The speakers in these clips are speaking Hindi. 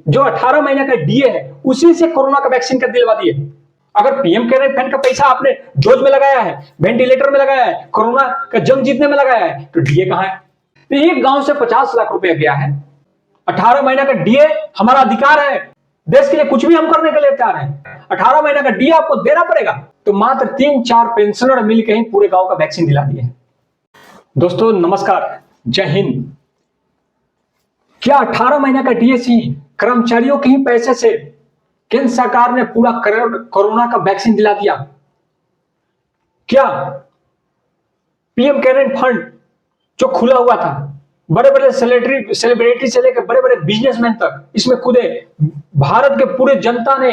जो 18 महीने का डीए है उसी से कोरोना का वैक्सीन का दिलवा दिए। अगर पीएम केयर फंड का पैसा आपने डोज में लगाया है, वेंटिलेटर में लगाया है, कोरोना का जंग जीतने में लगाया है, तो डीए कहां है? तो एक गांव से 50 लाख रुपया गया है। 18 महीने का डीए हमारा अधिकार है, देश के लिए कुछ भी हम करने के लिए तैयार हैं। 18 महीने का डीए आपको देना पड़ेगा। तो मात्र 3-4 पेंशनर मिलकर ही पूरे गांव का वैक्सीन दिला दिए। दोस्तों नमस्कार, जय हिंद। क्या 18 महीने का डीएसी कर्मचारियों के ही पैसे से केंद्र सरकार ने पूरा कोरोना का वैक्सीन दिला दिया? क्या पीएम केयर फंड जो खुला हुआ था, बड़े बड़े सेलिब्रिटी से लेकर बड़े बड़े बिजनेसमैन तक इसमें कूदे, भारत के पूरे जनता ने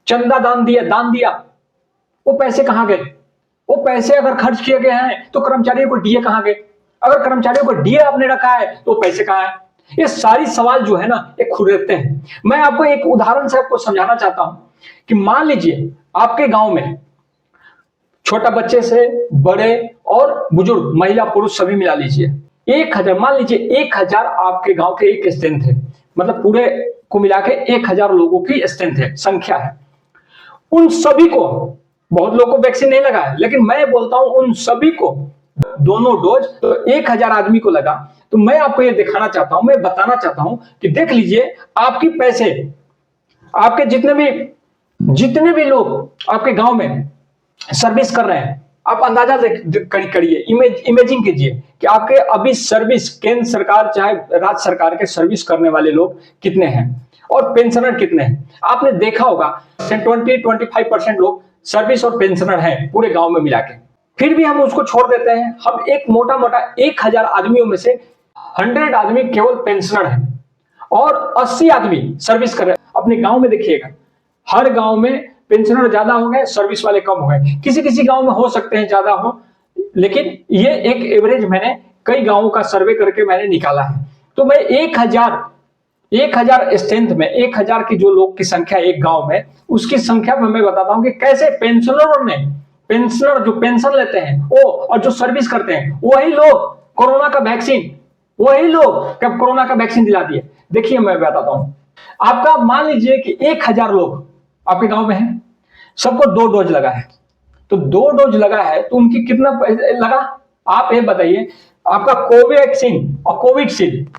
चंदा दान दिया, वो पैसे कहां गए? वो पैसे अगर खर्च किए गए हैं तो कर्मचारियों को डीए कहां गए? अगर कर्मचारियों को डीए आपने रखा है तो पैसे कहां है? ये सारी सवाल जो है ना, ये खुरदते हैं। मैं आपको एक उदाहरण से आपको समझाना चाहता हूं कि मान लीजिए आपके गांव में छोटा बच्चे से बड़े और बुजुर्ग, महिला पुरुष सभी मिला लीजिए 1000, मान लीजिए 1000 आपके गांव के एक स्ट्रेंथ है, मतलब पूरे को मिला के 1000 लोगों की स्ट्रेंथ है, संख्या है। उन सभी को, बहुत लोगों को वैक्सीन नहीं लगा है, लेकिन मैं बोलता हूं उन सभी को दोनों डोज, तो 1000 आदमी को लगा। तो मैं आपको ये दिखाना चाहता हूं, मैं बताना चाहता हूं कि देख लीजिए आपकी पैसे, आपके जितने भी लोग आपके गांव में सर्विस कर रहे हैं, आप अंदाजा करिए, इमेजिन कीजिए कि आपके अभी सर्विस, केंद्र सरकार चाहे राज्य सरकार के सर्विस करने वाले लोग कितने हैं और पेंशनर कितने हैं। आपने देखा होगा 20-25% लोग सर्विस और पेंशनर हैं पूरे गांव में मिला के। फिर भी हम उसको छोड़ देते हैं। हम एक मोटा 1000 आदमियों में से 100 आदमी केवल पेंशनर हैं और 80 आदमी सर्विस कर रहे हैं। अपने गांव में देखिएगा, हर गांव में पेंशनर ज्यादा हो गए, सर्विस वाले कम हो गए। किसी किसी गांव में हो सकते हैं ज्यादा हो, लेकिन ये एक एवरेज मैंने कई गांवों का सर्वे करके मैंने निकाला है। तो मैं 1000 स्ट्रेंथ में 1000 की जो लोग की संख्या एक गांव में, उसकी संख्या में मैं बताता हूं कि कैसे पेंशनर जो पेंशन लेते हैं वो और जो सर्विस करते हैं वही लोग कोरोना का वैक्सीन दिला दिए। देखिए मैं बताता हूं, आपका मान लीजिए कि 1000 लोग आपके गांव में हैं, सबको 2 डोज लगा है। तो 2 डोज लगा है तो उनकी कितना लगा आप ये बताइए। आपका कोवैक्सीन और कोविशील्ड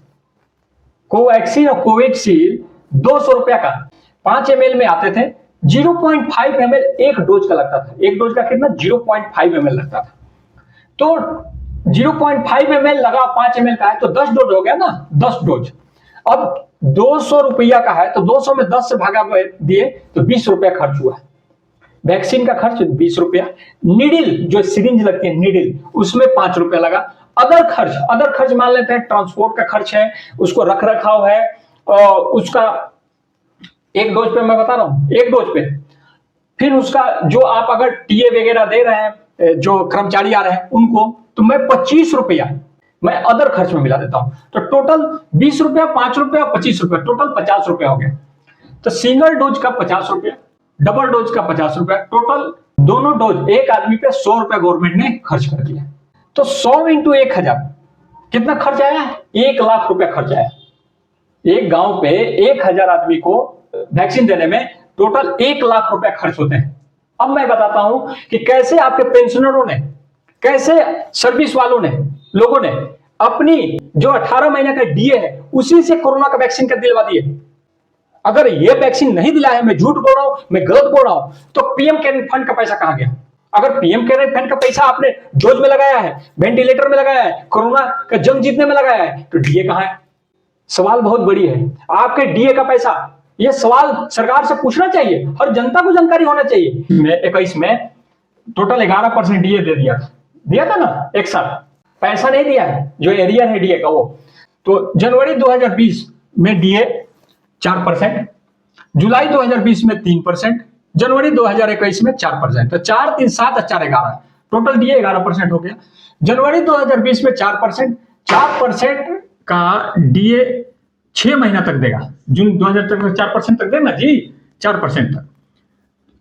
200 रुपया का 5 ml में आते थे। 0.5 ml एक डोज का लगता था। एक डोज का कितना? 0.5 ml लगता था। तो 0.5 ml लगा 5 ml का है तो 10 डोज हो गया ना, 10 डोज। अब 200 रुपया का है तो 200 में 10 से भागा दिए तो 20 रुपया खर्च हुआ। वैक्सीन का खर्च 20 रुपया, नीडल जो सिरिंज लगती है नीडल, उसमें 5 रुपया लगा। अदर खर्च मान लेते हैं, ट्रांसपोर्ट का खर्च है, उसको रख रखाव है, और उसका एक डोज पे मैं बता रहा हूं, एक डोज पे फिर उसका जो आप अगर टीए वगैरह दे रहे हैं, जो कर्मचारी आ रहे हैं उनको, तो मैं 25 रुपया मैं अदर खर्च में मिला देता हूं। तो टोटल 20 रुपया, 5 रुपया, 25 रुपया, टोटल 50 रुपया हो गया। तो सिंगल डोज का 50 रुपया, डबल डोज का 50 रुपया, टोटल दोनों डोज एक आदमी पे 100 रुपया गवर्नमेंट ने खर्च कर दिया। तो 100 इंटू 1000 कितना खर्च आया? 1 लाख रुपया खर्च आया। एक गांव पे 1000 आदमी को वैक्सीन देने में टोटल 1 लाख रुपया खर्च होते हैं। अब मैं बताता हूं कि कैसे आपके पेंशनरों ने, कैसे सर्विस वालों ने, लोगों ने अपनी जो 18 महीने का डीए है उसी से कोरोना का वैक्सीन का दिलवा दिए। अगर ये वैक्सीन नहीं दिला है, मैं झूठ बोल रहा हूं, मैं गलत बोल रहा हूं, तो पीएम केयर फंड का पैसा कहां गया? अगर पीएम केयर फंड का पैसा आपने डोज में लगाया है, वेंटिलेटर में लगाया है, कोरोना का जंग जीतने में लगाया है, तो डीए कहां है? सवाल बहुत बड़ी है। आपके डीए का पैसा, ये सवाल सरकार से पूछना चाहिए, हर जनता को जानकारी होना चाहिए। 21 में टोटल 11% डीए दिया था ना एक साथ, पैसा नहीं दिया है जो एरियर है डीए का वो। तो जनवरी 2020 में डीए 4%, जुलाई 2020 में 3%, जनवरी 2021 में 4%। तो 4, 3, 7 और 4, 11, टोटल डीए 11% हो गया। जनवरी 2020 में 4% का डीए 6 महीना तक देगा। जून 2000 तक 4% तक देना जी, 4% तक।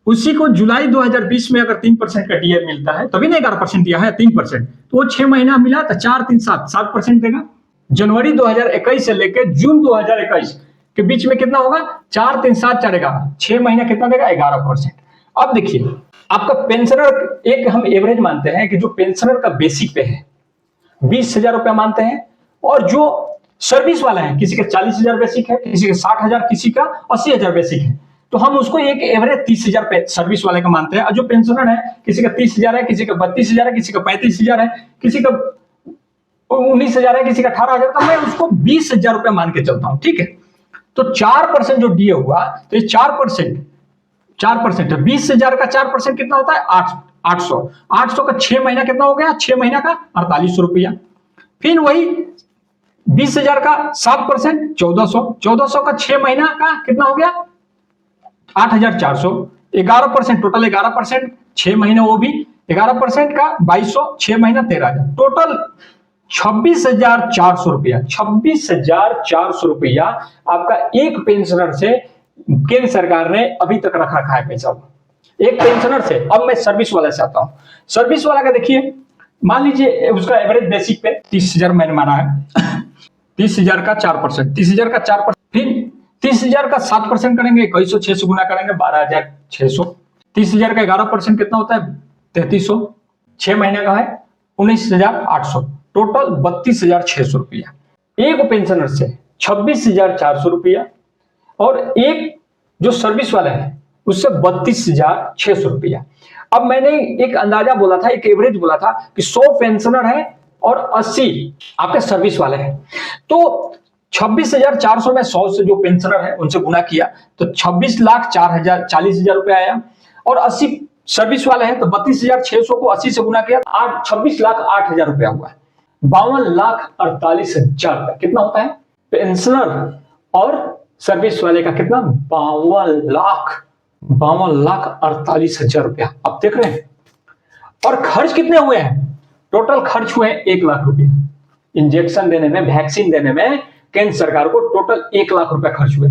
उसी को जुलाई 2020 में अगर 3% का डीए मिलता है, तभी नहीं 11% दिया है, 3%, तो वो 6 महीना मिला तो 4, 3, 7% देगा। जनवरी 2021 से लेकर जून 2021 के बीच में कितना होगा, 4 3 7 4 11, 6 महीना कितना देगा, 11%। अब देखिए आपका पेंशनर, एक हम एवरेज मानते हैं कि जो पेंशनर का बेसिक पे है 20,000 रुपया मानते हैं, और जो सर्विस वाला है किसी का 40,000 बेसिक है, किसी का 60,000, किसी का 80,000 बेसिक है, तो हम उसको एक एवरेज 30,000 सर्विस वाले का मानते हैं। और जो पेंशनर है किसी का 30,000 है, किसी का 32,000 है, किसी का 35,000 है, किसी का 19,000 है, किसी का 18,000, तो मैं उसको 20,000 रुपया मान के चलता हूं, ठीक है। तो 4% जो डीए हुआ, तो ये 4% है। 20,000 का 4% कितना होता है, 800 का 6 महीना कितना हो गया, 6 महीना का 4800 रुपया। फिर वही 20,000 का 7% 1400 का 6 महीना का कितना हो गया, 8,400। 11% टोटल 11%, 6 महीने वो भी 11% का 2,200, 6 महीना 13,000, टोटल 26,400 रुपया। 26,400 रुपया आपका एक पेंशनर से केंद्र सरकार ने अभी तक रखा है पैसा, एक पेंशनर से। अब मैं सर्विस वाला से आता हूं। सर्विस वाला का देखिए, मान लीजिए उसका एवरेज बेसिक पे 30,000 मैंने माना है। 30,000 का 4%, 30,000 का 4%, फिर 30,000 का 7% करेंगे, 21,600 से गुना करेंगे 12,600। 30,000 का 11% कितना होता है, 3,300। 6 महीने का है 19,800, टोटल 32,600 रुपया। एक पेंशनर से 26,400 रुपया, और एक जो सर्विस वाला है उससे 32,600 रुपया। अब मैंने एक अंदाजा बोला था, एक एवरेज बोला था कि 100 पेंशनर है और 80 आपके सर्विस वाले हैं, तो 26,400 में 100 से जो पेंशनर है उनसे गुना किया तो 26,04,000 40,000 रुपया आया, और 80 सर्विस वाले हैं तो 32,600 को 80 से गुना किया 26,08,000 रुपया हुआ। 52,48,000 का कितना होता है पेंशनर और सर्विस वाले का कितना, 52,48,000 रुपया। आप देख रहे हैं। और खर्च कितने हुए हैं, टोटल खर्च हुए हैं 1 लाख रुपया। इंजेक्शन देने में, वैक्सीन देने में केंद्र सरकार को टोटल 1 लाख रुपया खर्च हुए।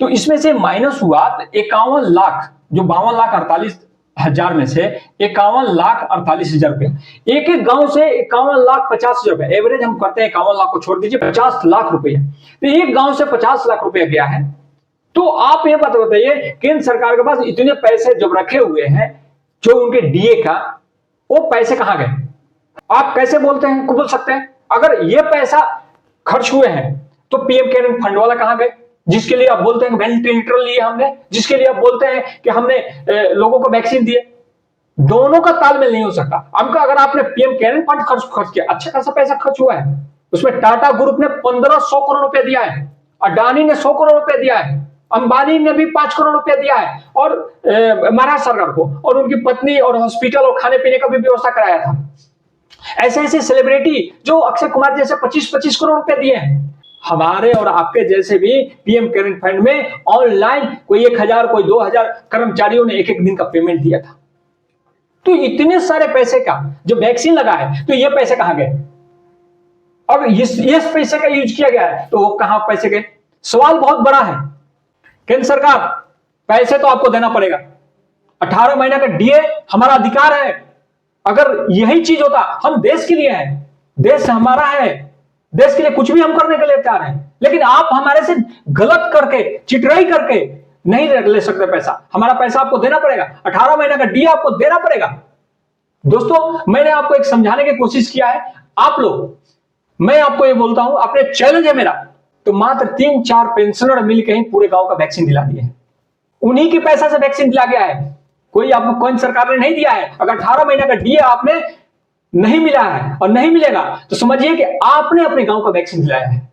तो इसमें से माइनस हुआ 51 लाख, जो 52,48,000 में से 51,48,000 रुपया। एक एक गांव से 51,50,000 रुपया, एवरेज हम करते हैं 51 लाख को छोड़ दीजिए, 50 लाख रुपया। तो एक गांव से 50 लाख रुपया गया है। तो आप ये बात बताइए, केंद्र सरकार के पास इतने पैसे जब रखे हुए हैं जो उनके डीए का, वो पैसे कहां गए? आप कैसे बोलते हैं, बोल सकते हैं? अगर ये पैसा खर्च हुए हैं तो पीएम केयर्स फंड वाला कहां गए, जिसके लिए आप बोलते हैं वेंटिलेटर लिए हमने, जिसके लिए आप बोलते हैं कि हमने लोगों को वैक्सीन दिए? दोनों का तालमेल नहीं हो सकता। हमका अगर आपने पीएम केयर्स फंड खर्च किया, अच्छा खासा पैसा खर्च हुआ है, उसमें टाटा ग्रुप ने 1500 करोड़ रुपया दिया है, अडानी ने 100 करोड़ रुपया दिया है, अंबानी ने भी 5 करोड़ रुपया दिया है, और महाराष्ट्र सरकार को, और उनकी पत्नी, और हॉस्पिटल और खाने पीने का भी व्यवस्था कराया था। ऐसे ऐसे सेलिब्रिटी जो अक्षय कुमार जैसे 25-25 करोड़ रुपए दिए हैं। हमारे और आपके जैसे भी पीएम केयर्स फंड में ऑनलाइन कोई 1,000 कोई 2,000 कर्मचारियों ने एक एक दिन का पेमेंट दिया था। तो इतने सारे पैसे का जो वैक्सीन लगा है, तो ये पैसे कहां गए? और इस पैसे का यूज किया गया है तो वो कहां पैसे गए? सवाल बहुत बड़ा है। केंद्र सरकार, पैसे तो आपको देना पड़ेगा। 18 महीने का डीए हमारा अधिकार है। अगर यही चीज होता, हम देश के लिए हैं, देश हमारा है, देश के लिए कुछ भी हम करने के लिए तैयार हैं, लेकिन आप हमारे से गलत करके, चिटराई करके नहीं ले सकते पैसा। हमारा पैसा आपको देना पड़ेगा, 18 महीने का डीए आपको देना पड़ेगा। दोस्तों, मैंने आपको एक समझाने की कोशिश किया है। आप लोग, मैं आपको ये बोलता हूं, अपने चैलेंज है मेरा, तो मात्र 3-4 पेंशनर मिलकर ही पूरे गांव का वैक्सीन दिला दिए हैं। उन्हीं के पैसा से वैक्सीन दिला गया है, कोई आपको कोई सरकार ने नहीं दिया है। अगर 18 महीने का डीए आपने नहीं मिला है और नहीं मिलेगा तो समझिए कि आपने अपने गांव का वैक्सीन दिलाया है।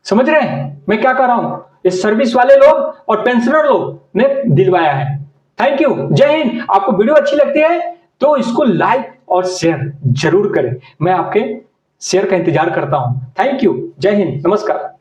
समझ रहे हैं मैं क्या कर रहा हूं? ये सर्विस वाले लोग और पेंशनर लोग ने दिलवाया है। थैंक यू, जय हिंद। आपको वीडियो अच्छी लगती है तो इसको लाइक और शेयर जरूर करें। मैं आपके शेयर का इंतजार करता हूं। थैंक यू, जय हिंद, नमस्कार।